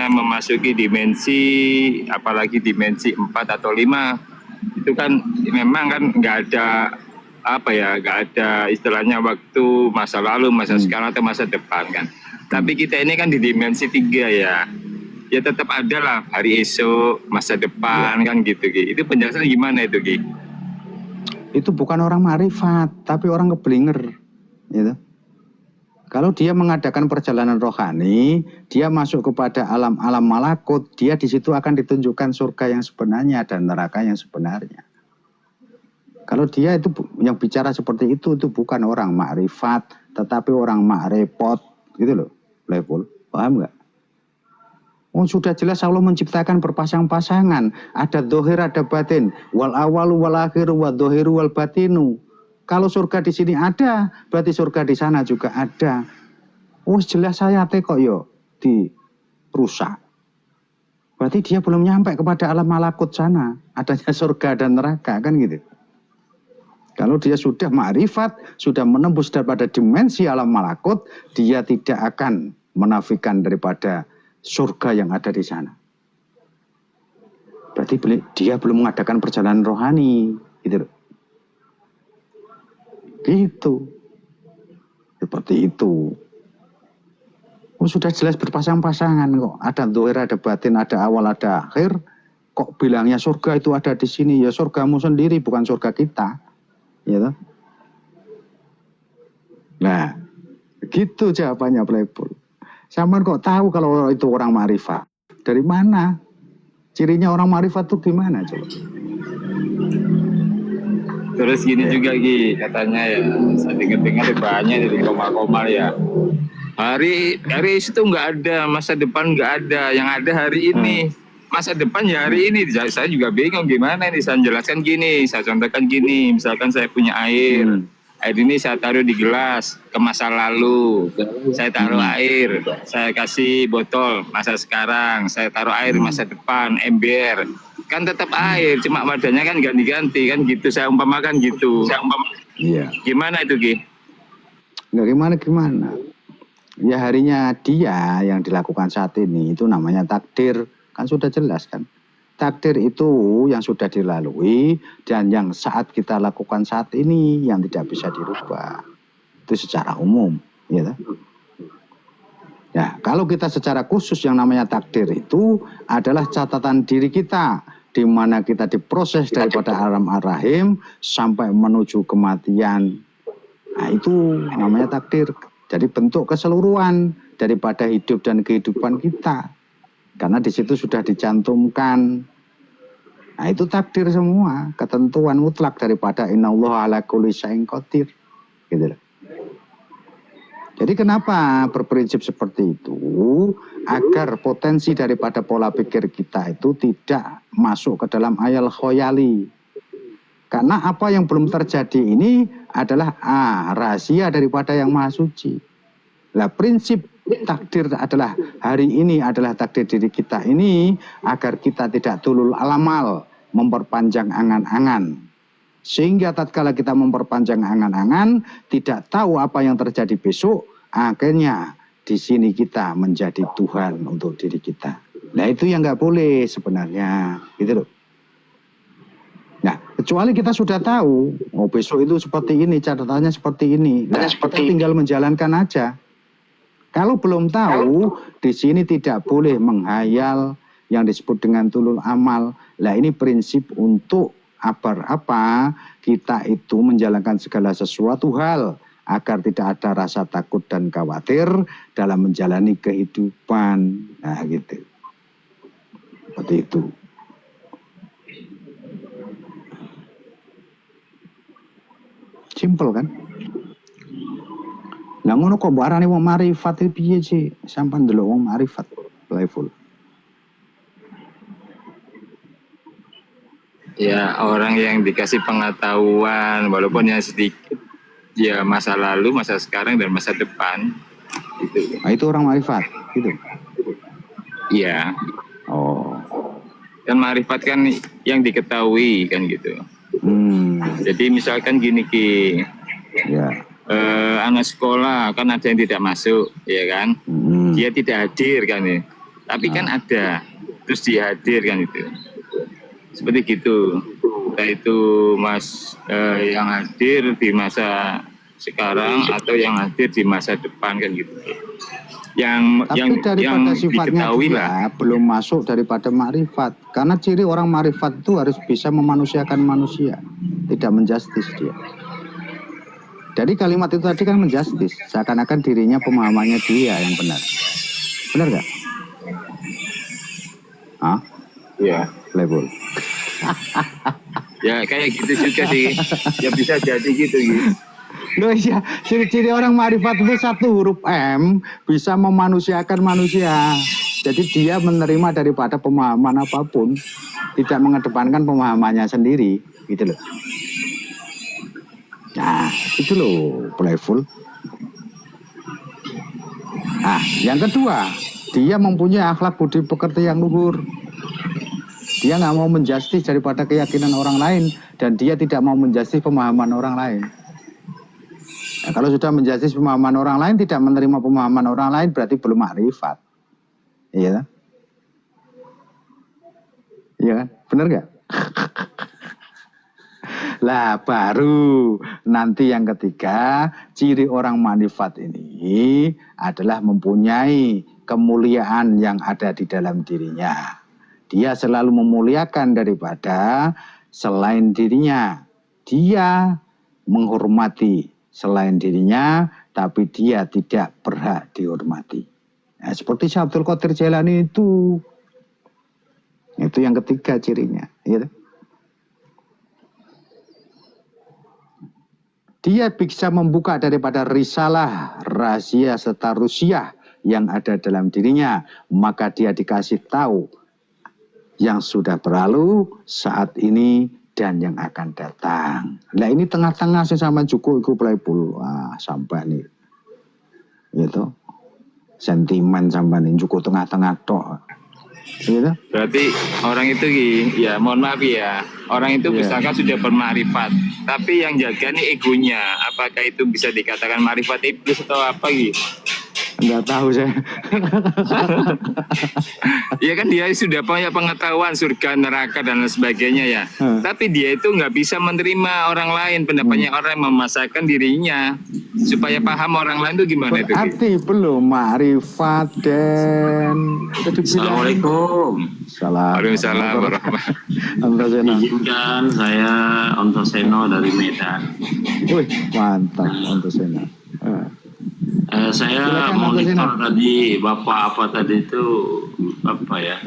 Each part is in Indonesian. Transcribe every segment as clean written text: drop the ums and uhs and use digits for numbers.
misalnya memasuki dimensi, apalagi dimensi 4 atau 5, itu kan memang kan nggak ada nggak ada istilahnya waktu masa lalu, masa sekarang atau masa depan kan. Tapi kita ini kan di dimensi 3 ya. Ya tetap ada lah hari esok, masa depan kan gitu Ki. Itu penjelasan gimana itu Ki? Itu bukan orang makrifat, tapi orang keblinger, gitu. Kalau dia mengadakan perjalanan rohani, dia masuk kepada alam-alam malakut, dia di situ akan ditunjukkan surga yang sebenarnya dan neraka yang sebenarnya. Kalau dia itu yang bicara seperti itu bukan orang makrifat, tetapi orang makrepot, gitu loh, level, paham nggak? Oh, sudah jelas Allah menciptakan berpasang-pasangan, ada dohir, ada batin, wal awalu wal akhiru wal dohiru wal batinu. Kalau surga di sini ada, berarti surga di sana juga ada. Oh, jelas saya kok yo dirusak. Berarti dia belum nyampe kepada alam malakut sana, adanya surga dan neraka kan gitu. Kalau dia sudah ma'rifat, sudah menembus daripada dimensi alam malakut, dia tidak akan menafikan daripada surga yang ada di sana. Berarti dia belum mengadakan perjalanan rohani, gitu. Gitu. Seperti itu. Oh, sudah jelas berpasang-pasangan kok. Ada dohir, ada batin, ada awal, ada akhir. Kok bilangnya surga itu ada di sini? Ya surgamu sendiri, bukan surga kita. Ya toh? Nah, gitu jawabannya Playboy. Saman kok tahu kalau itu orang ma'rifat? Dari mana? Cirinya orang ma'rifat itu gimana coba? Terus gini juga Ki, katanya ya, saya dengar banyak dari komal-komal ya. Hari itu nggak ada, masa depan nggak ada, yang ada hari ini. Masa depan ya hari ini. Saya juga bingung gimana ini, saya jelaskan gini, saya contohkan gini, misalkan saya punya air. Air ini saya taruh di gelas ke masa lalu, saya taruh air, saya kasih botol masa sekarang, saya taruh air masa depan, ember, kan tetap air, cuma wadahnya kan ganti-ganti kan gitu, saya umpamakan gitu. Iya. Gimana itu Ki? Nggak gimana. Ya harinya dia yang dilakukan saat ini itu namanya takdir, kan sudah jelas kan. Takdir itu yang sudah dilalui dan yang saat kita lakukan saat ini yang tidak bisa dirubah. Itu secara umum, ya. Ya, kalau kita secara khusus yang namanya takdir itu adalah catatan diri kita di mana kita diproses daripada alam ar-rahim sampai menuju kematian. Nah, itu namanya takdir. Jadi bentuk keseluruhan daripada hidup dan kehidupan kita. Karena di situ sudah dicantumkan. Nah, itu takdir semua, ketentuan mutlak daripada innallaha ala kulli syai'in qadir. Gitu loh. Jadi kenapa berprinsip seperti itu? Agar potensi daripada pola pikir kita itu tidak masuk ke dalam ayal khoyali. Karena apa yang belum terjadi ini adalah rahasia daripada yang maha suci. Nah, prinsip takdir adalah hari ini adalah takdir diri kita ini agar kita tidak tulul alamal, memperpanjang angan-angan. Sehingga tatkala kita memperpanjang angan-angan, tidak tahu apa yang terjadi besok, akhirnya di sini kita menjadi Tuhan untuk diri kita. Nah, itu yang nggak boleh sebenarnya, gitu loh. Nah, kecuali kita sudah tahu, oh besok itu seperti ini, catatannya seperti ini. Nah, kita tinggal menjalankan aja. Kalau belum tahu, di sini tidak boleh menghayal yang disebut dengan tulul amal. Nah, ini prinsip untuk apa kita itu menjalankan segala sesuatu hal agar tidak ada rasa takut dan khawatir dalam menjalani kehidupan. Nah, gitu. Seperti itu. Simpel kan? Lah ngono kok mbok arani wong marifat iki piye sih? Sampeyan ndelok wong marifat level. Ya orang yang dikasih pengetahuan walaupun yang sedikit, ya masa lalu, masa sekarang dan masa depan gitu. Nah, itu orang marifat gitu. Iya. Oh. Kan marifat kan yang diketahui kan gitu. Jadi misalkan gini Ki. Ya. Anak sekolah kan ada yang tidak masuk, ya kan? Dia tidak hadir kan ya. Tapi kan ada, terus dia hadir kan itu. Seperti gitu. Entah itu Mas yang hadir di masa sekarang atau yang hadir di masa depan kan gitu. Tapi daripada sifatnya diketahui dia lah. belum masuk daripada makrifat. Karena ciri orang makrifat itu harus bisa memanusiakan manusia, tidak menjustis dia. Jadi kalimat itu tadi kan menjustis, seakan-akan dirinya pemahamannya dia yang benar. Benar nggak? Hah? Iya. Label. Ya kayak gitu juga sih. Ya bisa jadi gitu gitu. Loh iya, ciri-ciri orang marifat itu satu huruf M bisa memanusiakan manusia. Jadi dia menerima daripada pemahaman apapun, tidak mengedepankan pemahamannya sendiri, gitu loh. Nah, itu loh playful. Nah, yang kedua, dia mempunyai akhlak budi pekerti yang luhur. Dia nggak mau menjustis daripada keyakinan orang lain, dan dia tidak mau menjustis pemahaman orang lain. Nah, kalau sudah menjustis pemahaman orang lain, tidak menerima pemahaman orang lain, berarti belum makrifat. Iya kan? Iya kan? Bener nggak? Lah baru nanti yang ketiga, ciri orang makrifat ini adalah mempunyai kemuliaan yang ada di dalam dirinya. Dia selalu memuliakan daripada selain dirinya. Dia menghormati selain dirinya, tapi dia tidak berhak dihormati. Nah, seperti Syekh Abdul Qadir Jailani itu yang ketiga cirinya. Gitu. Dia bisa membuka daripada risalah, rahasia serta rusiah yang ada dalam dirinya, maka dia dikasih tahu yang sudah berlalu, saat ini, dan yang akan datang. Nah ini tengah-tengah sih sama Juko iku playful. Wah, sampai nih. Gitu. Sentimen sampai nih Juko tengah-tengah tok. Gitu. Berarti orang itu ya mohon maaf ya, orang itu misalkan sudah bermakrifat, tapi yang jaga nih egonya. Apakah itu bisa dikatakan makrifat iblis atau apa gitu? Enggak tahu saya. Ya kan dia sudah punya pengetahuan surga, neraka dan lain sebagainya ya. Tapi dia itu nggak bisa menerima orang lain, pendapatnya orang yang memasakkan dirinya supaya paham orang lain itu gimana itu? Berarti belum makrifat dan Assalamualaikum. Waalaikumsalam warahmatullahi. Izinkan saya Ontoseno dari Medan. Wih, mantap Ontoseno. Saya monitor tadi Bapak apa tadi itu apa ya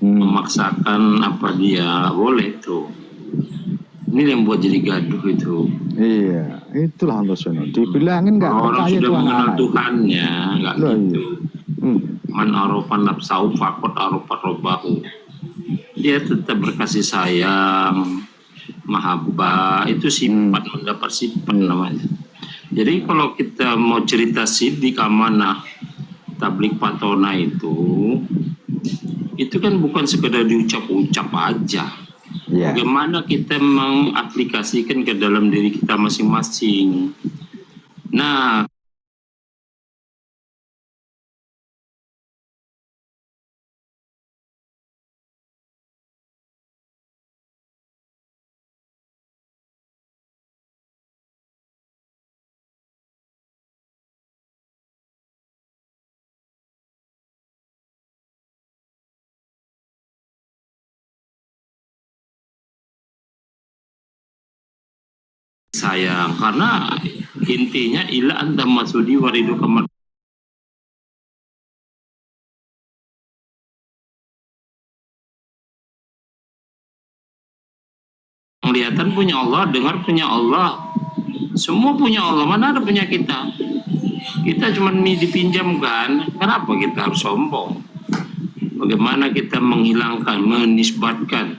memaksakan apa dia boleh tuh. Ini yang buat jadi gaduh itu. Iya, itulah Ontoseno. Dibilangin nggak orang percaya sudah tuh mengenal anak-anak. Tuhannya nggak gitu. Iya. Man arafan nafsahu faqad arafat rabbahu. Dia tetap berkasih sayang, mahabbah, itu sifat mendapat sifat namanya. Jadi kalau kita mau cerita sidik amanah tablik patona itu kan bukan sekedar diucap-ucap aja. Yeah. Bagaimana kita mengaplikasikan ke dalam diri kita masing-masing. Nah, sayang karena intinya ila anta masudi waridu kamar penglihatan punya Allah, dengar punya Allah, semua punya Allah, mana ada punya kita cuma dipinjamkan. Kenapa kita harus sombong? Bagaimana kita menghilangkan, menisbatkan,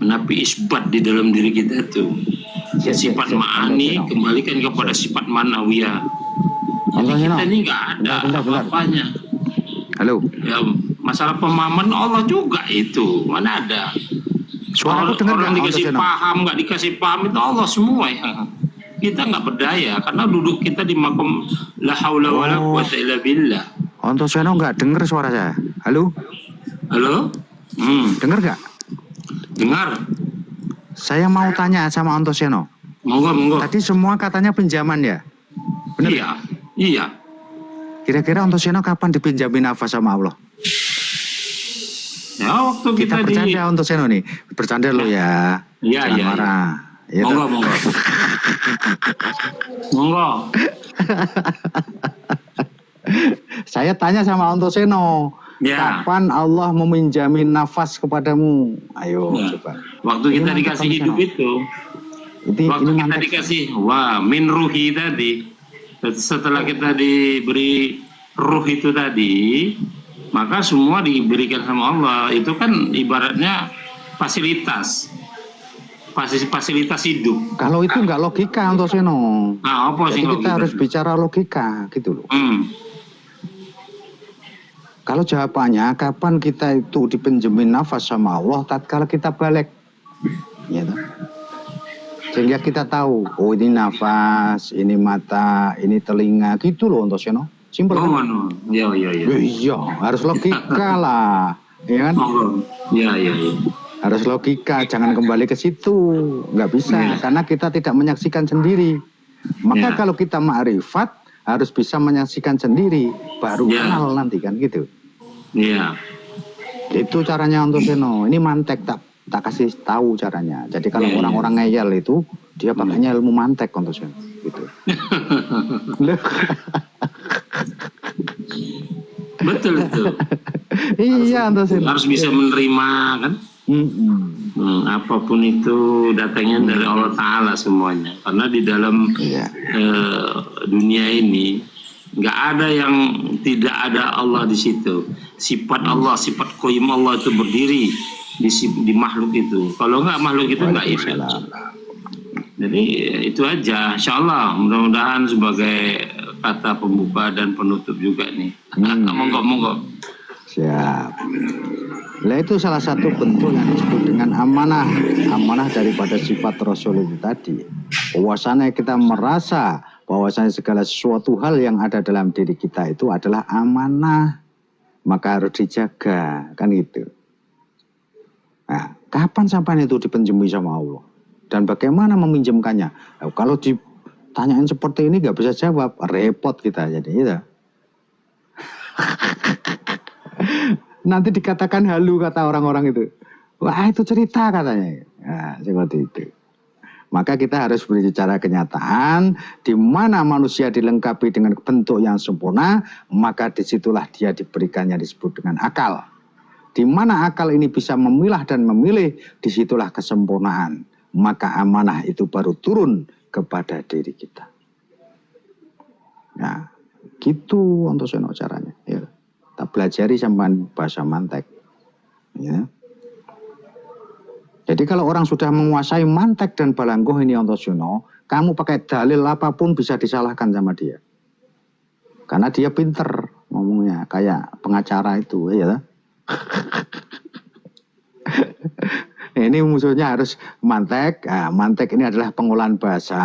menapi isbat di dalam diri kita tuh sifat ma'ani kembalikan kepada sifat manawiyah. Jadi kita ini nggak ada apa-apanya. Halo. Ya, masalah pemahaman Allah juga itu mana ada. Orang dikasih paham nggak dikasih paham itu Allah semua ya. Kita nggak berdaya karena duduk kita di makam la haula wala quwata illa billah. Ontoseno nggak dengar suara saya. Halo. Halo? Dengar gak? Dengar. Saya mau tanya sama Ontoseno. Monggo. Tadi semua katanya pinjaman ya? Bener? Iya, iya. Kira-kira Ontoseno kapan dipinjamin nafas sama Allah? Ya waktu Kita kita, bercanda Ontoseno nih. Bercanda lo ya. Iya, Jangan iya, marah. Ya, Monggo. Monggo. saya tanya sama Ontoseno. Ya. Kapan Allah meminjamin nafas kepadamu? Ayo Ya. coba. Waktu Ini kita mantap, dikasih Ontoseno. hidup itu, waktu Ini kita mantap. dikasih min ruhi tadi, setelah kita diberi ruh itu tadi, maka semua diberikan sama Allah. Itu kan ibaratnya fasilitas hidup. Kalau itu nggak logika Ontoseno. Nah, apa sih Jadi kita logika? harus bicara logika gitu loh. Hmm. Kalau jawabannya kapan kita itu dipinjemin nafas sama Allah tatkala kita balik, ya toh? Sehingga kita tahu, oh ini nafas, ini mata, ini telinga, gitu loh Ontoseno. Simpel Oh, kan? no. Iya. Iya, harus logika lah, ya kan? Oh, iya. Harus logika, jangan kembali ke situ, nggak bisa, Iya. karena kita tidak menyaksikan sendiri. Maka Iya. kalau kita ma'rifat, harus bisa menyaksikan sendiri, baru Iya. kenal nanti kan gitu. Iya. Itu caranya Ontoseno. Ini mantek tak kasih tahu caranya. Jadi kalau Iya. orang-orang ngeyel itu dia pakainya ilmu mantek Ontoseno gitu. Betul itu. Iya Ontoseno. Harus bisa menerima kan? Apapun itu datangnya dari Allah Ta'ala semuanya. Karena di dalam Iya. dunia ini nggak ada yang tidak ada Allah di situ. Sifat Allah, sifat qayyum Allah itu berdiri di makhluk itu. Kalau nggak, makhluk itu nggak ada. Waalaikumsalam. Jadi itu aja. Insya Allah mudah-mudahan sebagai kata pembuka dan penutup juga nih. Monggo. Siap. Nah itu salah satu bentuk yang disebut dengan amanah. Amanah daripada sifat Rasul itu tadi. Bahwasanya kita merasa bahwasanya segala sesuatu hal yang ada dalam diri kita itu adalah amanah. Maka harus dijaga. Kan gitu. Nah, kapan sampai itu dipinjami sama Allah? Dan bagaimana meminjamkannya? Nah, kalau ditanyain seperti ini nggak bisa jawab. Repot kita jadi. Gitu. Nanti dikatakan halu kata orang-orang itu. Wah itu cerita katanya. Nah, seperti itu. Maka kita harus berbicara kenyataan. Di mana manusia dilengkapi dengan bentuk yang sempurna. Maka disitulah dia diberikannya disebut dengan akal. Di mana akal ini bisa memilah dan memilih. Disitulah kesempurnaan. Maka amanah itu baru turun kepada diri kita. Nah gitu Ontoseno caranya. Ya. Tak pelajari sampai bahasa mantek. Ya. Jadi kalau orang sudah menguasai mantek dan balanggoh ini Ontoseno, kamu pakai dalil apapun bisa disalahkan sama dia. Karena dia pinter ngomongnya, kayak pengacara itu, ya. Ini musuhnya harus mantek. Nah, mantek ini adalah pengolahan bahasa,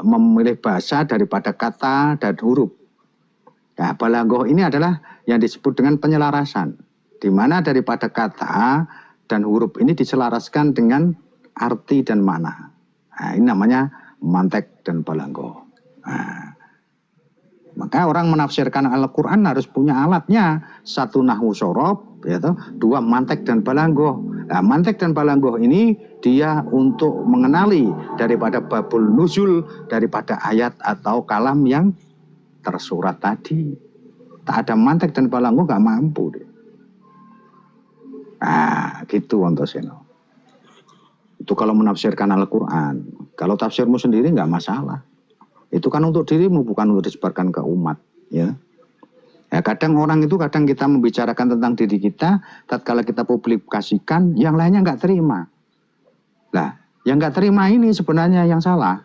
memilih bahasa daripada kata dan huruf. Nah, balanggoh ini adalah yang disebut dengan penyelarasan. Di mana daripada kata dan huruf ini diselaraskan dengan arti dan makna. Nah, ini namanya mantek dan balanggoh. Nah, maka orang menafsirkan Al-Quran harus punya alatnya. Satu nahwu sorob, yaitu, dua mantek dan balanggoh. Nah, mantek dan balanggoh ini dia untuk mengenali daripada babul nuzul, daripada ayat atau kalam yang tersurat tadi. Tak ada mantek dan balanggoh gak mampu deh. Nah gitu Ontoseno. Itu kalau menafsirkan Al-Quran. Kalau tafsirmu sendiri gak masalah. Itu kan untuk dirimu, bukan untuk disebarkan ke umat. Ya. Ya, kadang orang itu kadang kita membicarakan tentang diri kita, tatkala kita publikasikan, yang lainnya gak terima. Nah yang gak terima ini sebenarnya yang salah.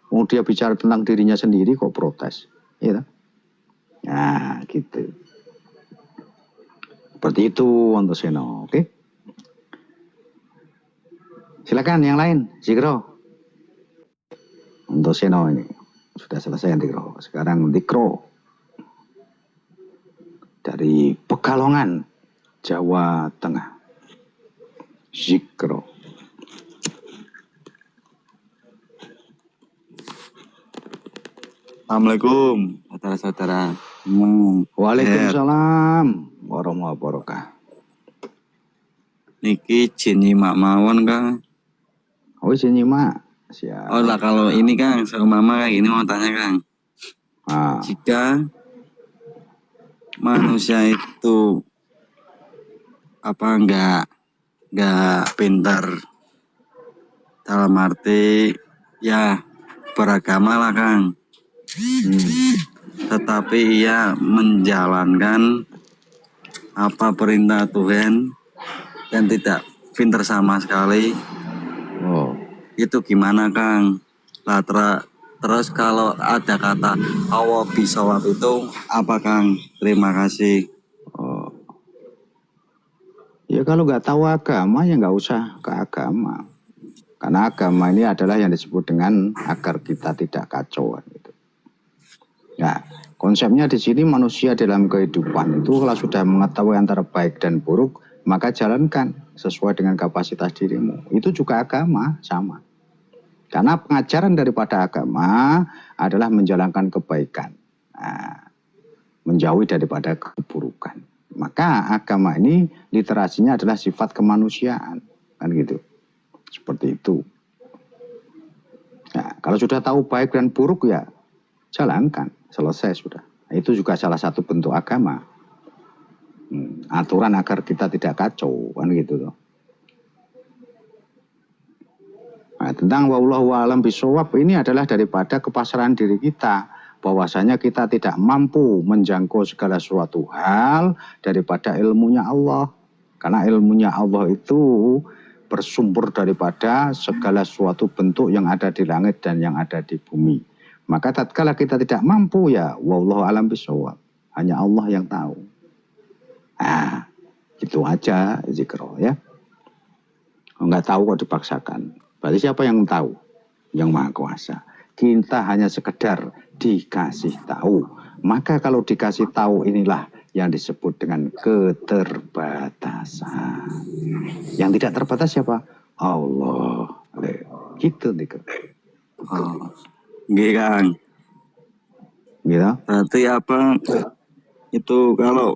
Mau dia bicara tentang dirinya sendiri kok protes. Ya. Nah, gitu. Seperti itu Ontoseno, oke? Silakan yang lain, Zikro. Ontoseno ini sudah selesai Zikro. Sekarang Zikro dari Pekalongan. Jawa Tengah. Zikro. Assalamualaikum, saudara-saudara. Waalaikumsalam warahmatullahi wabarakatuh. Niki jin nyimak mawon, Kang. Oh, nyimak. Siap. Oh lah, kalau ini Kang, sama Mama kayak gini mau tanya Kang. Ah, Jika manusia itu nggak pintar dalam arti ya beragama lah Kang, tetapi ia menjalankan apa perintah Tuhan dan tidak pintar sama sekali, oh, itu gimana Kang? Terus kalau ada kata Allah bisawab itu apa Kang? Terima kasih. oh. Ya kalau nggak tahu agama ya nggak usah ke agama. Karena agama ini adalah yang disebut dengan agar kita tidak kacau gitu. Ya, konsepnya di sini manusia dalam kehidupan itu kalau sudah mengetahui antara baik dan buruk, maka jalankan sesuai dengan kapasitas dirimu. Itu juga agama sama. Karena pengajaran daripada agama adalah menjalankan kebaikan, menjauhi daripada keburukan. Maka agama ini literasinya adalah sifat kemanusiaan, kan gitu. Seperti itu. Nah, kalau sudah tahu baik dan buruk ya jalankan, selesai sudah. Nah, itu juga salah satu bentuk agama. Aturan agar kita tidak kacau, kan gitu loh. Nah, tentang wallahu a'lam bishawab ini adalah daripada kepasrahan diri kita, bahwasanya kita tidak mampu menjangkau segala suatu hal daripada ilmunya Allah. Karena ilmunya Allah itu bersumber daripada segala suatu bentuk yang ada di langit dan yang ada di bumi. Maka tatkala kita tidak mampu ya wallahu a'lam bishawab, hanya Allah yang tahu. Nah, itu aja zikro ya. Enggak tahu kok dipaksakan. Berarti siapa yang tahu? Yang Maha Kuasa. Kita hanya sekedar dikasih tahu. Maka kalau dikasih tahu inilah yang disebut dengan keterbatasan. Yang tidak terbatas siapa? Allah. Gitu nih. Oh, nggih Kang. Gitu. Berarti apa itu kalau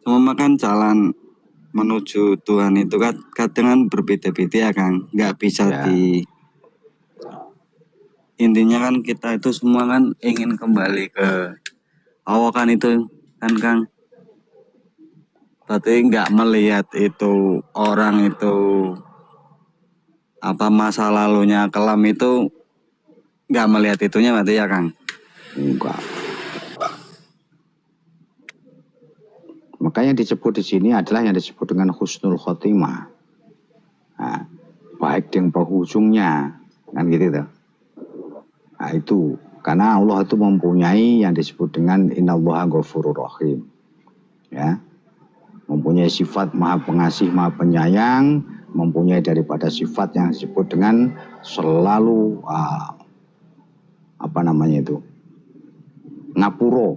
semua makan jalan menuju Tuhan itu kan kadang kan berbeda-beda ya Kang, nggak bisa Ya. Intinya kan kita itu semua kan ingin kembali ke Allah kan itu kan Kang. Berarti nggak melihat itu orang itu apa masa lalunya kelam itu nggak melihat itunya berarti ya Kang. Enggak. Makanya disebut di sini adalah yang disebut dengan husnul khotimah. Nah, baik yang penghujungnya, kan gitu tuh. Nah itu, karena Allah itu mempunyai yang disebut dengan innallaha ghafurur rahim. Ya. Mempunyai sifat maha pengasih, maha penyayang, mempunyai daripada sifat yang disebut dengan selalu ngapuro,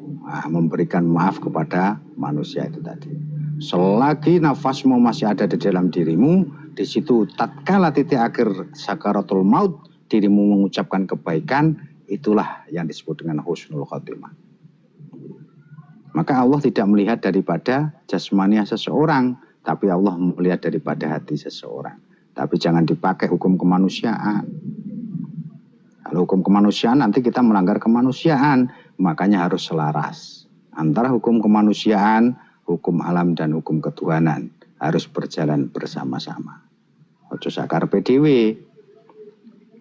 memberikan maaf kepada manusia itu tadi. Selagi nafasmu masih ada di dalam dirimu, di situ tatkala titik akhir sakaratul maut, dirimu mengucapkan kebaikan, itulah yang disebut dengan husnul khotimah. Maka Allah tidak melihat daripada jasmania seseorang, tapi Allah melihat daripada hati seseorang. Tapi jangan dipakai hukum kemanusiaan. Kalau hukum kemanusiaan nanti kita melanggar kemanusiaan, makanya harus selaras. Antara hukum kemanusiaan, hukum alam dan hukum ketuhanan harus berjalan bersama-sama. Ojo sakar PDW.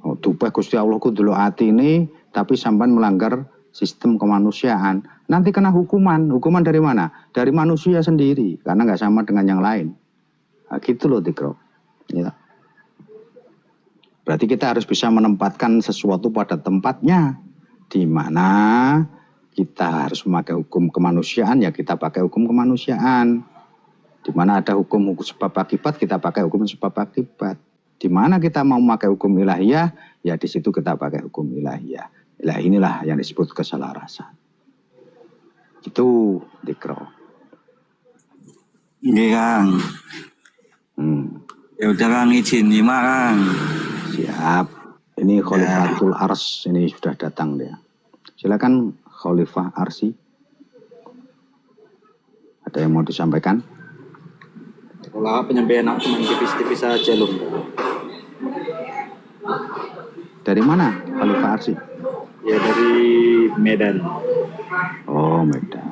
Oh, tupeh Gusti Allah ku delok atine tapi sampean melanggar sistem kemanusiaan. Nanti kena hukuman. Hukuman dari mana? Dari manusia sendiri karena nggak sama dengan yang lain. Nah, gitu loh Dikro. Ya. Berarti kita harus bisa menempatkan sesuatu pada tempatnya, di mana kita harus memakai hukum kemanusiaan, ya kita pakai hukum kemanusiaan. Di mana ada hukum sebab akibat, kita pakai hukum sebab akibat. Di mana kita mau memakai hukum ilahiyah, ya di situ kita pakai hukum ilahiyah. Inilah yang disebut keselarasan. Itu Dikro. Nggih, Kang. Hmm, Ya udah Kang, izin nyimak Kang. siap. Ini Khalifatul Ars ini sudah datang dia. Silakan Khalifah Arsi. Ada yang mau disampaikan? Kalau penyampaian aku cuma tipis-tipis saja loh. Dari mana Khalifah Arsi? Ya dari Medan. Oh, Medan.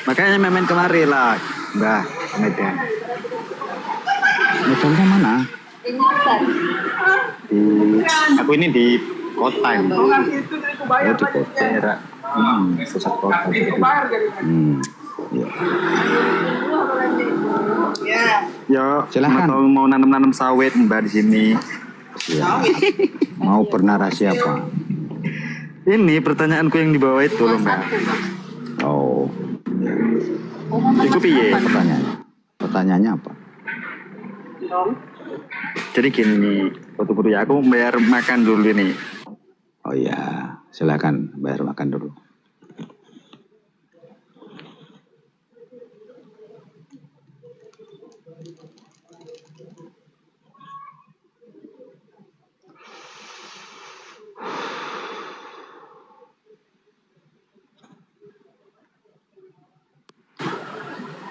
Makanya main kemari lah, Mbah, ke Medan. Medannya mana? Aku ini di kota ini. Oh, di kota. Daerah pusat kota. Hmm, ya. Ya, Silakan. mau nanam-nanam sawit Mbah di sini. Siap. Mau bernarasi apa? Ini pertanyaanku yang di bawah itu loh, Mbak. Oh, Itu piye? pertanyaannya. Pertanyaannya apa? Jadi gini nih, foto-foto ya aku bayar makan dulu nih. Oh ya, silakan bayar makan dulu.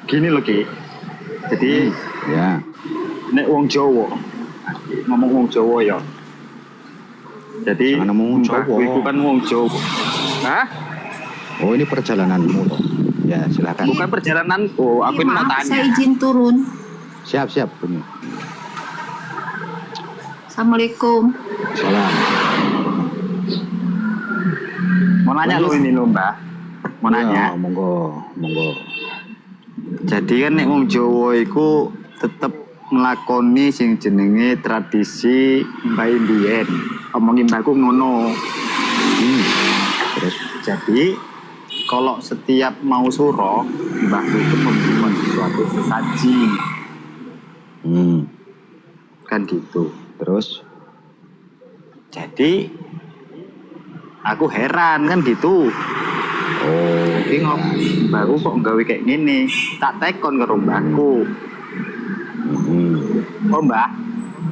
Gini loh Ki. Jadi Ya, nek wong Jawa ngomong wong Jawa ya. Jadi Jangan ngomong wong mbahku Jawa. iku kan wong Jawa. Hah? oh ini perjalananmu toh. Ya, silakan. Bukan perjalananku, aku ini mau Maaf, saya tanya. izin turun. Siap, siap. Ini. Assalamualaikum. Salam. Mau nanya lo ini lo Mbak. Mau nanya. Ya, monggo, monggo. Jadi kan nek wong Jawa iku tetep nglakoni sing jenenge tradisi Mbah Indien. Omongin mbahku ngono. Terus, Jadi kalau setiap mau suro, mbahku itu membuat sesuatu sesaji, kan gitu. terus. Jadi aku heran kan gitu. Oh, Iki mbahku kok nggawe kayak gini. Tak tekon karo mbahku. Oh mbah,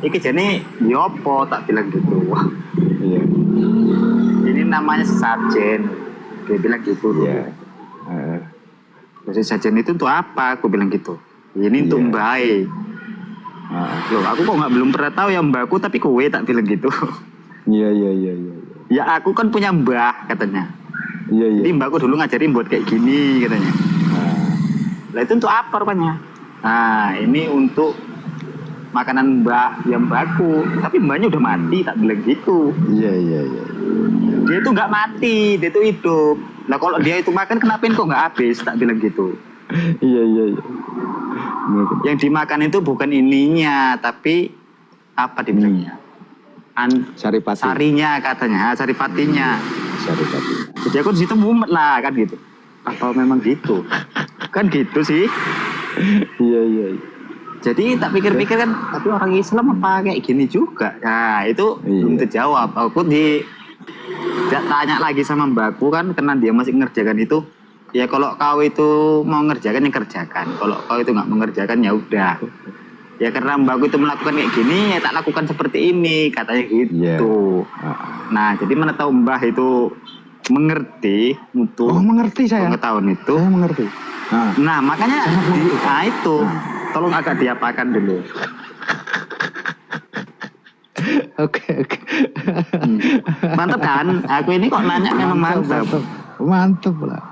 iki jane yo apa tak bilang gitu. iya, Ini namanya sesajen. Dia bilang gitu loh. iya. Terus sesajen itu untuk apa? Aku bilang gitu. Ini untuk Iya. mbae. Loh, aku kok nggak belum pernah tahu ya mbahku, tapi kowe tak bilang gitu. Iya, iya, iya, iya. Ya aku kan punya mbah katanya. Iya, iya. Jadi mbahku dulu ngajarin buat kayak gini katanya. Lah itu untuk apa rupanya? Nah ini untuk makanan mbah yang mbahku. Tapi mbahnya udah mati tak bilang gitu. Iya, iya, iya. Dia itu nggak mati, dia itu hidup. Nah kalau dia itu makan kenapa kok nggak habis tak bilang gitu. Iya, iya, iya. Yang dimakan itu bukan ininya, tapi apa dibilangnya? Saripati. Sarinya katanya, saripatinya. Saripati. Jadi aku di situ mumet lah kan gitu. Apa memang gitu? Kan gitu sih. Iya, iya, iya. Jadi tak pikir-pikir kan, tapi orang Islam apa kayak gini juga? Nah itu Iya. belum terjawab. Aku tanya lagi sama mbakku kan, karena dia masih ngerjakan itu. Ya kalau kau itu mau ngerjakan ya kerjakan. Kalau kau itu nggak mengerjakan ya udah. Ya karena mbakku itu melakukan kayak gini, ya tak lakukan seperti ini, katanya gitu. Nah jadi mana tahu mbah itu mengerti untuk Oh, mengerti saya. pengetahuan itu. Saya mengerti. Nah makanya nah itu tolong agak diapakan dulu. Oke, oke. Mantap kan? Aku ini kok nanya memang mantap. Mantap lah.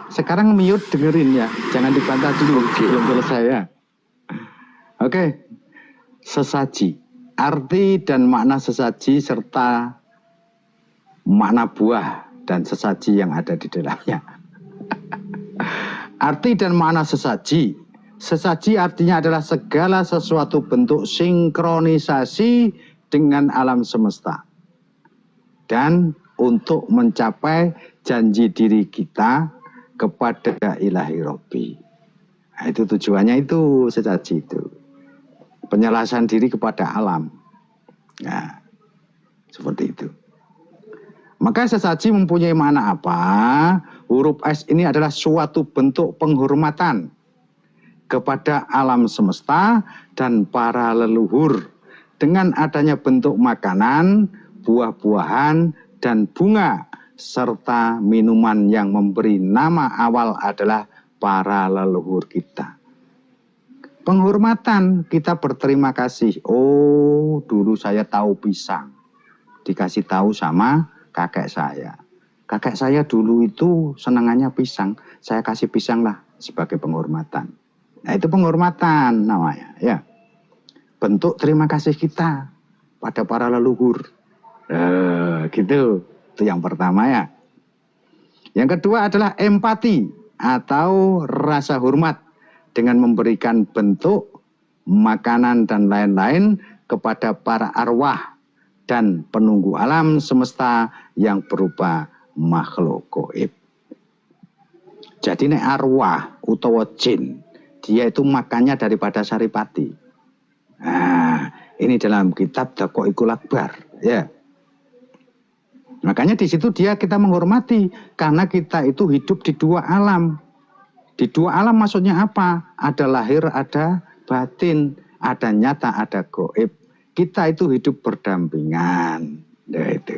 Sekarang mute dengerin ya. Jangan dibantah dulu belum selesai ya. Oke. Sesaji. Arti dan makna sesaji serta makna buah dan sesaji yang ada di dalamnya. Arti dan makna sesaji. Sesaji artinya adalah segala sesuatu bentuk sinkronisasi dengan alam semesta. Dan untuk mencapai janji diri kita kepada ilahi Robbi. Nah, itu tujuannya itu sesaji itu. Penyelasan diri kepada alam. Nah, seperti itu. Maka sesaji mempunyai makna apa? Huruf S ini adalah suatu bentuk penghormatan kepada alam semesta dan para leluhur. Dengan adanya bentuk makanan, buah-buahan, dan bunga, serta minuman yang memberi nama awal adalah para leluhur kita. Penghormatan, kita berterima kasih. Oh, dulu saya tahu pisang. Dikasih tahu sama kakek saya. Kakek saya dulu itu senangannya pisang. Saya kasih pisang lah sebagai penghormatan. Nah, itu penghormatan namanya, ya. Bentuk terima kasih kita pada para leluhur. Gitu. Itu yang pertama ya. Yang kedua adalah empati atau rasa hormat dengan memberikan bentuk, makanan dan lain-lain kepada para arwah dan penunggu alam semesta yang berupa makhluk gaib. Jadi nek arwah utawa jin, dia itu makannya daripada saripati. Nah, ini dalam kitab Daqaiqul Akbar, ya. Makanya di situ kita menghormati karena kita itu hidup di dua alam. Di dua alam maksudnya apa? Ada lahir, ada batin, ada nyata, ada gaib. Kita itu hidup berdampingan. Nah, itu.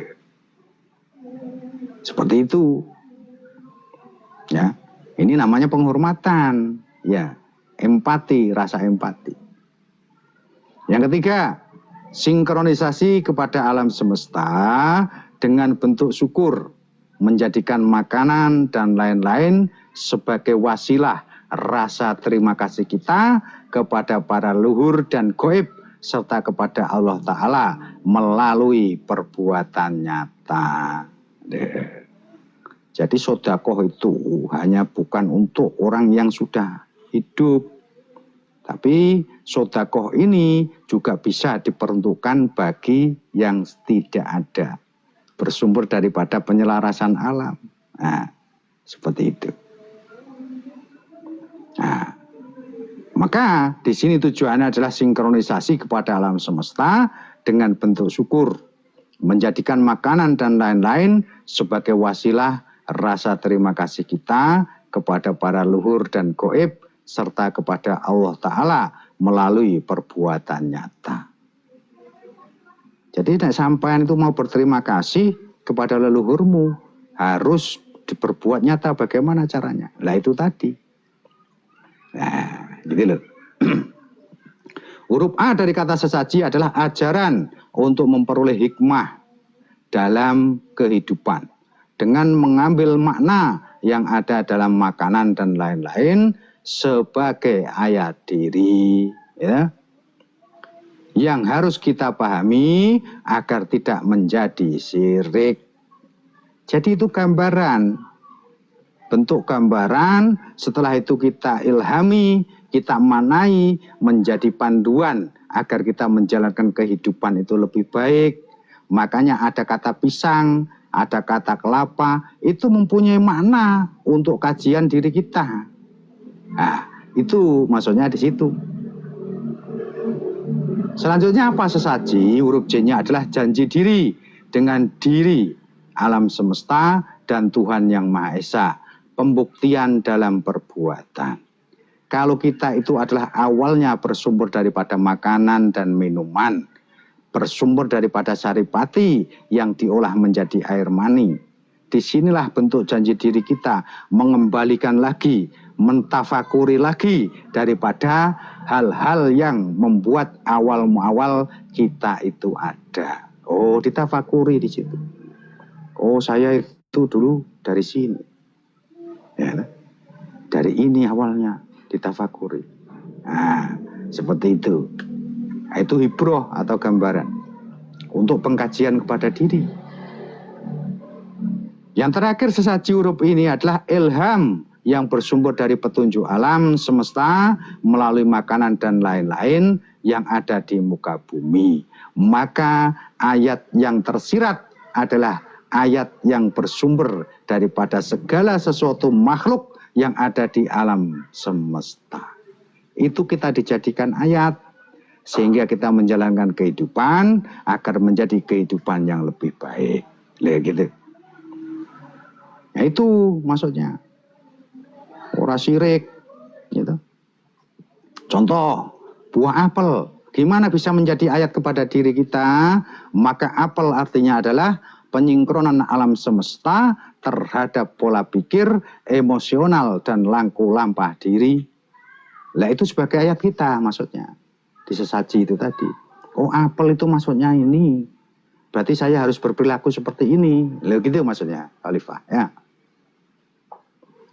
Seperti itu. Ya. Ini namanya penghormatan, ya. Empati, rasa empati. Yang ketiga, sinkronisasi kepada alam semesta dengan bentuk syukur, menjadikan makanan dan lain-lain sebagai wasilah rasa terima kasih kita kepada para leluhur dan gaib serta kepada Allah Ta'ala melalui perbuatan nyata. Jadi sedekah itu hanya bukan untuk orang yang sudah hidup, tapi sedekah ini juga bisa diperuntukkan bagi yang tidak ada, bersumber daripada penyelarasan alam. Nah, seperti itu. Nah, maka di sini tujuannya adalah sinkronisasi kepada alam semesta dengan bentuk syukur, menjadikan makanan dan lain-lain sebagai wasilah rasa terima kasih kita kepada para leluhur dan gaib serta kepada Allah Ta'ala melalui perbuatan nyata. Jadi sampean itu mau berterima kasih kepada leluhurmu, harus diperbuat nyata. Bagaimana caranya? Lah itu tadi. Nah, gitu loh. Huruf A dari kata sesaji adalah ajaran untuk memperoleh hikmah dalam kehidupan. Dengan mengambil makna yang ada dalam makanan dan lain-lain sebagai ayat diri, ya, yang harus kita pahami agar tidak menjadi syirik. Jadi itu gambaran, bentuk gambaran. Setelah itu kita ilhami, kita manai menjadi panduan agar kita menjalankan kehidupan itu lebih baik. Makanya ada kata pisang, ada kata kelapa, itu mempunyai makna untuk kajian diri kita. Nah, itu maksudnya di situ. Selanjutnya apa sesaji? Huruf J-nya adalah janji diri dengan diri, alam semesta, dan Tuhan Yang Maha Esa. Pembuktian dalam perbuatan. Kalau kita itu adalah awalnya bersumber daripada makanan dan minuman, bersumber daripada saripati yang diolah menjadi air mani. Disinilah bentuk janji diri kita mengembalikan lagi, mentafakuri lagi daripada hal-hal yang membuat awal-muawal kita itu ada. Oh, ditafakuri di situ. Oh, saya itu dulu dari sini. Ya, dari ini awalnya ditafakuri. Nah, seperti itu. Nah, itu hibroh atau gambaran untuk pengkajian kepada diri. Yang terakhir sesaji huruf ini adalah ilham yang bersumber dari petunjuk alam semesta melalui makanan dan lain-lain yang ada di muka bumi. Maka ayat yang tersirat adalah ayat yang bersumber daripada segala sesuatu makhluk yang ada di alam semesta. Itu kita dijadikan ayat sehingga kita menjalankan kehidupan agar menjadi kehidupan yang lebih baik. Lihat gitu. Ya itu maksudnya. Ora sirik gitu. Contoh, buah apel. Gimana bisa menjadi ayat kepada diri kita? Maka apel artinya adalah penyinkronan alam semesta terhadap pola pikir, emosional, dan langkah lampah diri. Lah itu sebagai ayat kita maksudnya. Di sesaji itu tadi. Oh apel itu maksudnya ini. Berarti saya harus berperilaku seperti ini. Lah gitu maksudnya Khalifah ya.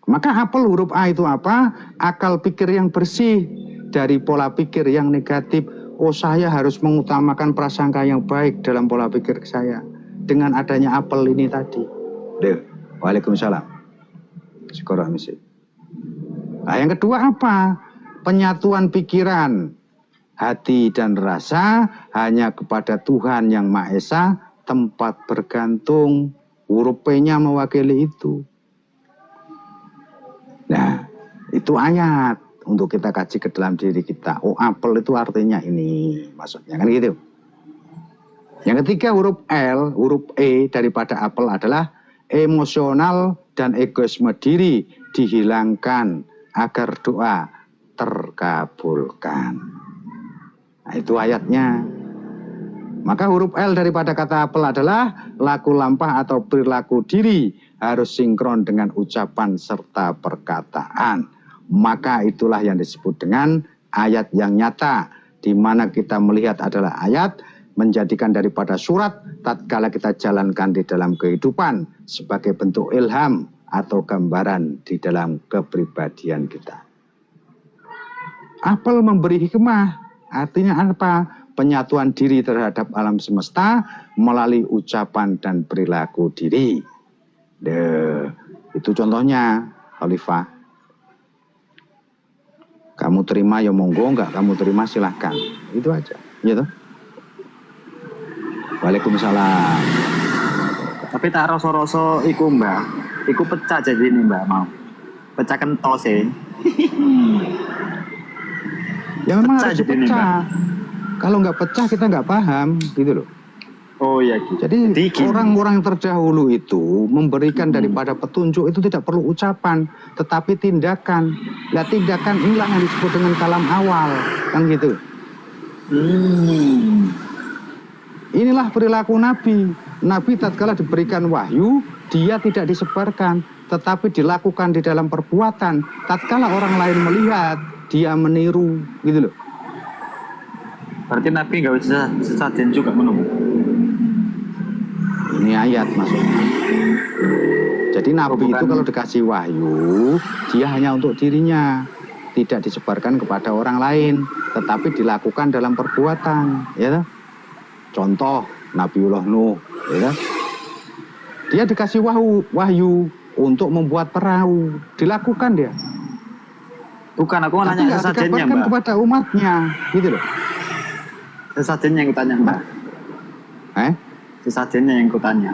Maka apel huruf A itu apa? Akal pikir yang bersih dari pola pikir yang negatif. Oh saya harus mengutamakan prasangka yang baik dalam pola pikir saya. Dengan adanya apel ini tadi. Deh, waalaikumsalam. Syukur misi. Nah yang kedua apa? Penyatuan pikiran, hati dan rasa hanya kepada Tuhan yang Maha Esa, tempat bergantung. Huruf P-nya mewakili itu. Nah, itu ayat untuk kita kaji ke dalam diri kita. Oh, apel itu artinya ini, maksudnya kan gitu. Yang ketiga huruf L, huruf E daripada apel adalah emosional dan egoisme diri dihilangkan agar doa terkabulkan. Nah, itu ayatnya. Maka huruf L daripada kata apel adalah laku lampah atau perilaku diri harus sinkron dengan ucapan serta perkataan. Maka itulah yang disebut dengan ayat yang nyata, di mana kita melihat adalah ayat menjadikan daripada surat tatkala kita jalankan di dalam kehidupan sebagai bentuk ilham atau gambaran di dalam kepribadian kita. Apel memberi hikmah, artinya apa? Penyatuan diri terhadap alam semesta melalui ucapan dan perilaku diri. Itu contohnya, Khalifah. Kamu terima ya monggo, enggak kamu terima silahkan. Itu aja, gitu. Waalaikumsalam. Tapi tak rasa-rasa iku mbak, iku pecah jadi ini mbak mau. Pecah kentos ya. Ya memang Pecah harus jadi ini, dipecah. Kalau nggak pecah kita nggak paham, gitu loh. Oh iya gitu. Jadi orang-orang yang terdahulu itu memberikan daripada petunjuk itu tidak perlu ucapan, tetapi tindakan. Nah tindakan inilah yang disebut dengan kalam awal, kan gitu. Inilah perilaku Nabi. Nabi tatkala diberikan wahyu, dia tidak disebarkan, tetapi dilakukan di dalam perbuatan. Tatkala orang lain melihat, dia meniru, gitu loh. Berarti Nabi nggak bisa sesajen juga menunggu. Ini ayat maksudnya. Jadi Nabi itu kalau dikasih wahyu, dia hanya untuk dirinya, tidak disebarkan kepada orang lain, tetapi dilakukan dalam perbuatan, ya. Contoh Nabiullah Nuh, ya. Dia dikasih wahyu untuk membuat perahu, dilakukan dia. Bukan, aku Tapi nanya nggak sesajennya dikabarkan mbak. kepada umatnya, gitu loh. Sesajennya yang kutanya mbak. Sesajennya yang kutanya,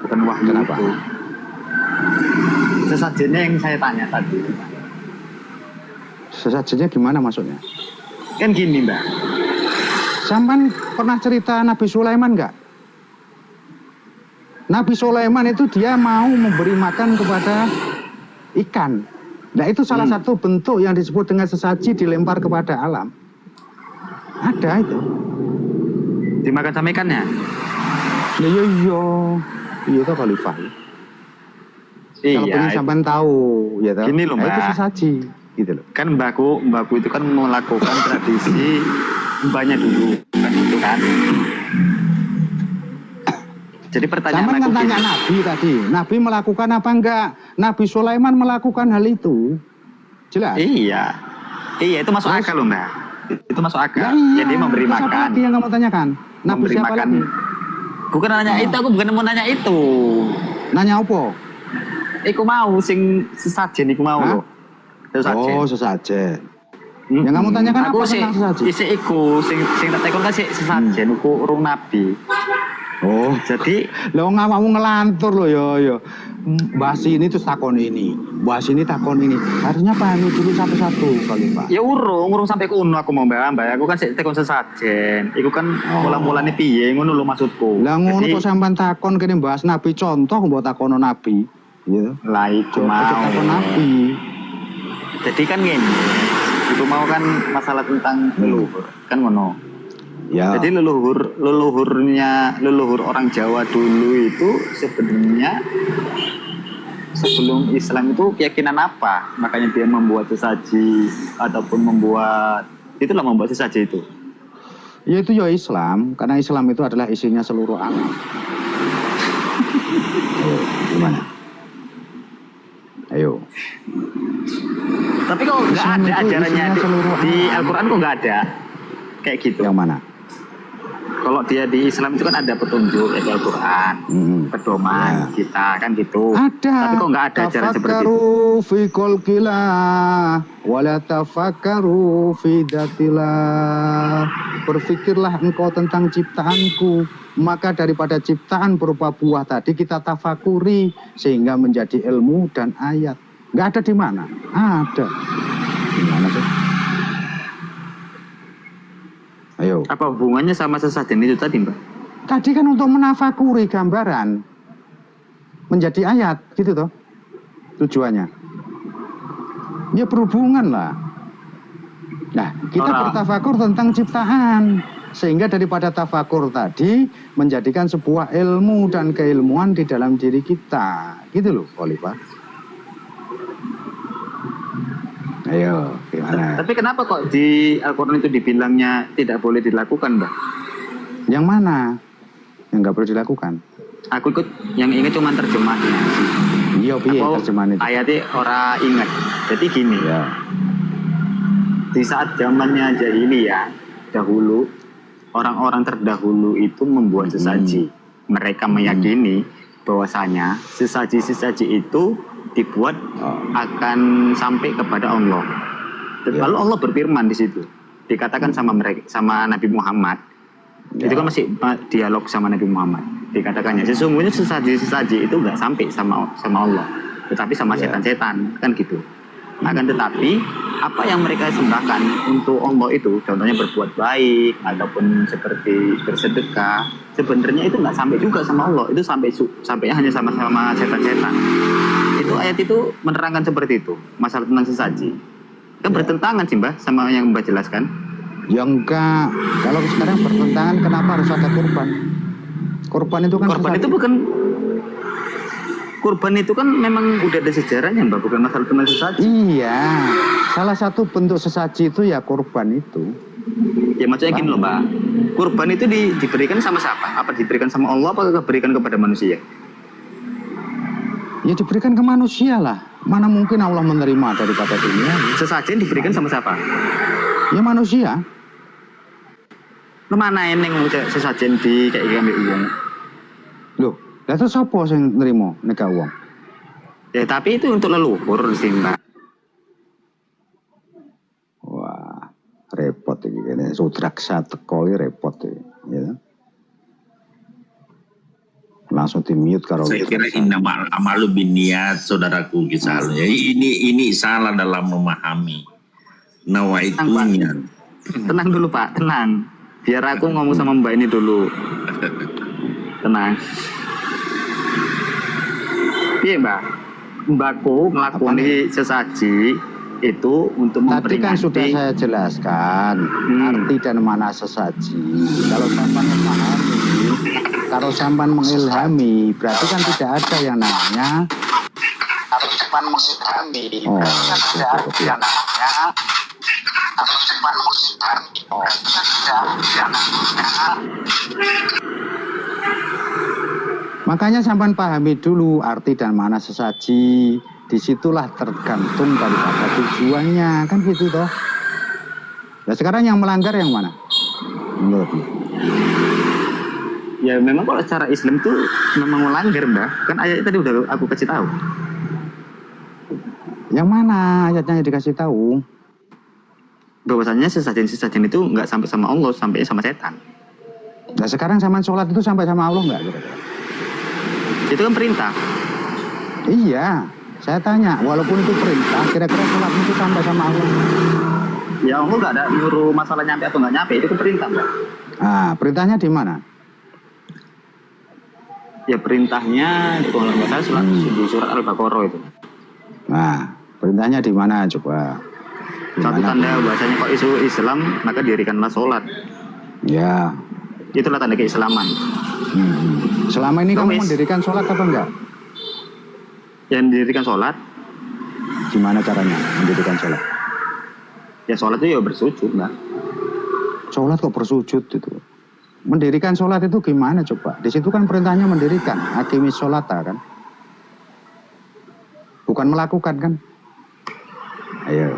bukan wahyu. Kenapa? Itu. Sesajennya yang saya tanya tadi. Sesajennya gimana maksudnya? Kan gini mbak. Sampan pernah cerita Nabi Sulaiman nggak? Nabi Sulaiman itu dia mau memberi makan kepada ikan. Nah itu salah satu bentuk yang disebut dengan sesaji dilempar kepada alam. Ada itu. Dimakan sama ikannya? Iya itu Khalifah. Kalau pengen sampean tahu, ya tahu. Gini loh, Nah, itu Mbak. sesaji, gitu loh. Kan mbakku itu kan melakukan tradisi mbaknya dulu, kan itu kan. Jadi pertanyaan Sampean aku kan tanya gini. Nabi tadi, Nabi melakukan apa enggak? Nabi Sulaiman melakukan hal itu, jelas. Iya, itu masuk Terus? akal loh mbak. Itu masuk akal. Ya iya. Jadi memberi Terus apa makan. lagi yang kamu tanyakan? Nabi Memberi siapa makan. lagi? Bukan nanya itu, aku bukan mau nanya itu. Nanya apa? Iku mau sing sesajen iku mau Hah? loh. Sesajen. Oh, sesajen. Yang kamu tanyakan aku apa tentang sesajen? Isi iku sing tak tekon kan sik sesajen iku urung nabi. Oh, Jadi lo nggak mau ngelantur lo yo. Bahas ini terus takon ini, bahas ini takon ini. Harusnya pahami dulu satu-satu kali Pak. ya urung sampai kuno aku mau mbak. Aku kan sik tekon sesajen. Iku kan mula-mulane piye ngono lho maksudku. Lah ngono Jadi, kok sampean takon kene bahas nabi contoh mbok takono nabi. gitu. Lah itu Coba mau. takon Nabi. Jadi kan gini, itu mau kan masalah tentang leluhur, kan ngono. Ya. Jadi leluhur orang Jawa dulu itu sebenarnya sebelum Islam itu keyakinan apa? Makanya dia membuat sesaji ataupun membuat sesaji itu. Ya itu ya Islam, karena Islam itu adalah isinya seluruh alam. Ayo, gimana? Ayo. Tapi kok nggak Islam ada itu ajarannya isinya seluruh di alam. Al-Quran kok nggak ada kayak gitu. Yang mana? Kalau dia di Islam itu kan ada petunjuk yaitu Al-Quran, pedoman Ya. kita kan gitu. Ada. Tapi kok nggak ada ajaran seperti itu? Tafakkaru fi khalqillah wala tafakkaru fi datillah. Berfikirlah engkau tentang ciptaanku, maka daripada ciptaan berupa buah tadi kita tafakuri sehingga menjadi ilmu dan ayat. Nggak ada di mana? Ada. Di mana sih? Ayo. Apa hubungannya sama sesajen itu tadi, Mbak? Tadi kan untuk menafakuri gambaran menjadi ayat, gitu toh tujuannya. Ya berhubungan lah. Nah, kita bertafakur tentang ciptaan sehingga daripada tafakur tadi menjadikan sebuah ilmu dan keilmuan di dalam diri kita, gitu loh, Oliver. Ayo, gimana? Tapi kenapa kok di Al-Quran itu dibilangnya tidak boleh dilakukan, Mbak? Yang mana yang nggak perlu dilakukan? Aku ikut yang ingat cuma terjemahnya. Iya, piye Aku terjemahan itu? ayatnya orang ingat. Jadi gini, Ya. di saat zamannya jahiliyah dahulu, orang-orang terdahulu itu membuat sesaji. Mereka meyakini bahwasanya sesaji-sesaji itu dibuat akan sampai kepada Allah. Ya. Lalu Allah berfirman di situ, dikatakan sama mereka, sama Nabi Muhammad. Ya. Itu kan masih dialog sama Nabi Muhammad. Dikatakannya sesungguhnya sesaji-sesaji itu nggak sampai sama Allah, tetapi sama Ya. setan-setan, kan gitu. Akan tetapi apa yang mereka sembahkan untuk Allah itu, contohnya berbuat baik ataupun seperti bersedekah, sebenarnya itu nggak sampai juga sama Allah, itu sampai hanya sama setan-setan. Itu ayat itu menerangkan seperti itu, masalah tentang sesaji. Kan bertentangan sih, Mbak, sama yang Mbak jelaskan. Ya enggak. Kalau sekarang bertentangan, kenapa harus ada kurban? Kurban itu kan Kurban sesaji. itu bukan kurban itu kan memang udah ada sejarahnya, Mbak, bukan masalah tentang sesaji. Iya. Salah satu bentuk sesaji itu ya kurban itu. Ya maksudnya gini loh, Mbak. Kurban itu diberikan sama siapa? Apa diberikan sama Allah apa diberikan kepada manusia? Ya diberikan ke manusia lah. Mana mungkin Allah menerima daripada dunia? Sesajen diberikan sama siapa? Ya manusia. Lu mana eneng sesajen di kayak ambil uang? Loh, lah terus apa sing nerima nek wong? Ya tapi itu untuk leluhur sih, Mbak. Wah, repot iki kene. Sutraksa teko iki repot iki, ya. Langsung di-mute karo Saya kira innamal amalu binniat, saudaraku kisahnya. Ini salah dalam memahami nawaitunya. Tenang dulu, Pak, tenang. Biar aku ngomong sama Mbak ini dulu. Tenang. Iya, Mbak. Mbakku ngelakoni sesaji itu untuk Tadi memperingati. kan sudah saya jelaskan arti dan mana sesaji. Kalau sampan memahami, kalau sampan mengilhami, berarti kan tidak ada yang namanya. Kalau sampan mengilhami, Oh, kan tidak ada yang namanya. Kalau sampan mengilhami, kan tidak ada yang namanya. Makanya sampan pahami dulu arti dan mana sesaji. Disitulah tergantung daripada tujuannya, kan gitu toh. Nah sekarang yang melanggar yang mana? Menurutmu? Ya memang kalau secara Islam itu memang melanggar, Mbak. Kan ayat tadi udah aku kasih tahu. Yang mana ayatnya yang dikasih tahu? Bahwasanya sesajen-sesajen itu nggak sampai sama Allah, sampai sama setan. Nah sekarang zaman sholat itu sampai sama Allah nggak kira-kira? Itu kan perintah. Iya, saya tanya, walaupun itu perintah, kira-kira sholat itu sampai sama Allah? Ya Allah nggak ada nyuruh masalah nyampe atau nggak nyampe, itu kan perintah, Mbak. Nah, perintahnya di mana? Ya perintahnya kalau nggak salah di surat Al-Baqarah itu. Nah, perintahnya di mana coba? Di Satu mana? tanda bahasanya kok isu Islam maka dirikanlah sholat. Ya. Itulah tanda keislaman. Selama ini kamu Gomis. mendirikan sholat apa enggak? Yang didirikan sholat, Gimana caranya mendirikan sholat? ya sholat itu ya bersujud, Mbak. Sholat kok bersujud itu? Mendirikan sholat itu gimana coba? Di situ kan perintahnya mendirikan, aqimis sholata kan? Bukan melakukan kan? Ayo.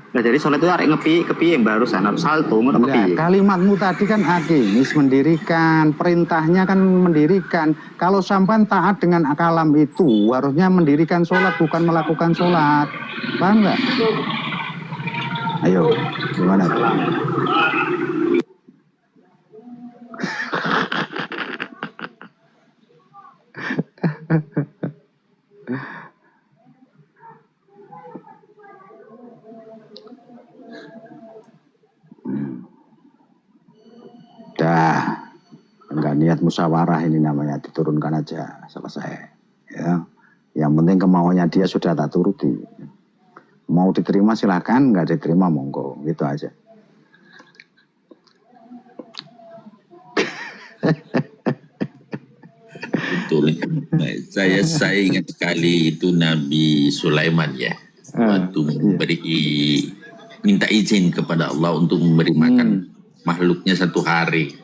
Nah jadi sholat itu arek kepi yang barusan harus salto ngono Enggak, kepi. kalimatmu tadi kan aqimis mendirikan, perintahnya kan mendirikan. Kalau sampai taat dengan kalam itu harusnya mendirikan sholat bukan melakukan sholat. Paham nggak? Ayo, gimana? Dah, enggak niat musyawarah ini namanya, diturunkan aja, selesai. Ya, yang penting kemauannya dia sudah tak turuti. Mau diterima silahkan, nggak diterima monggo, gitu aja. Betul. Nah, saya ingat sekali itu Nabi Sulaiman ya. Waktu minta izin kepada Allah untuk memberi makan makhluknya 1 hari.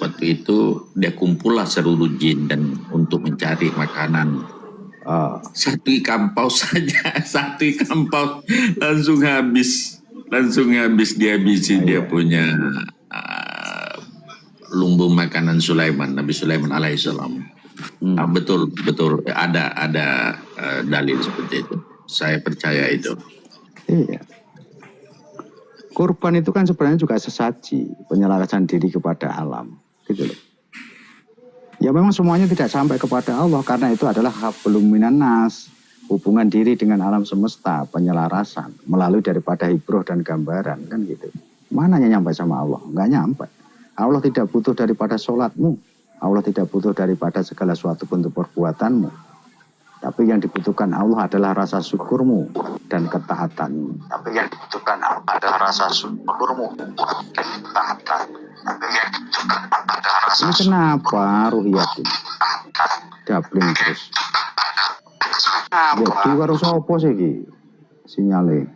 Waktu itu dia kumpullah seluruh jin dan untuk mencari makanan. Satu ikan paus saja, satu ikan paus langsung habis dihabisi dia punya lumbung makanan Sulaiman, Nabi Sulaiman alaihissalam. Betul ada dalil seperti itu. Saya percaya itu. Iya. Kurban itu kan sebenarnya juga sesaji, penyelarasan diri kepada alam, gitu loh. Ya memang semuanya tidak sampai kepada Allah karena itu adalah hablum minan nas, hubungan diri dengan alam semesta, penyelarasan melalui daripada hibroh dan gambaran kan gitu. Mana yang nyampe sama Allah? Enggak nyampe. Allah tidak butuh daripada sholatmu, Allah tidak butuh daripada segala suatu bentuk perbuatanmu. Tapi yang dibutuhkan Allah adalah rasa syukurmu dan ketaatanmu. Tapi yang dibutuhkan Allah adalah rasa syukurmu dan ketaatan. Ini kenapa ruhiyat ini? Dabling terus. Ya, di karo sopo sih ki? Sinyale.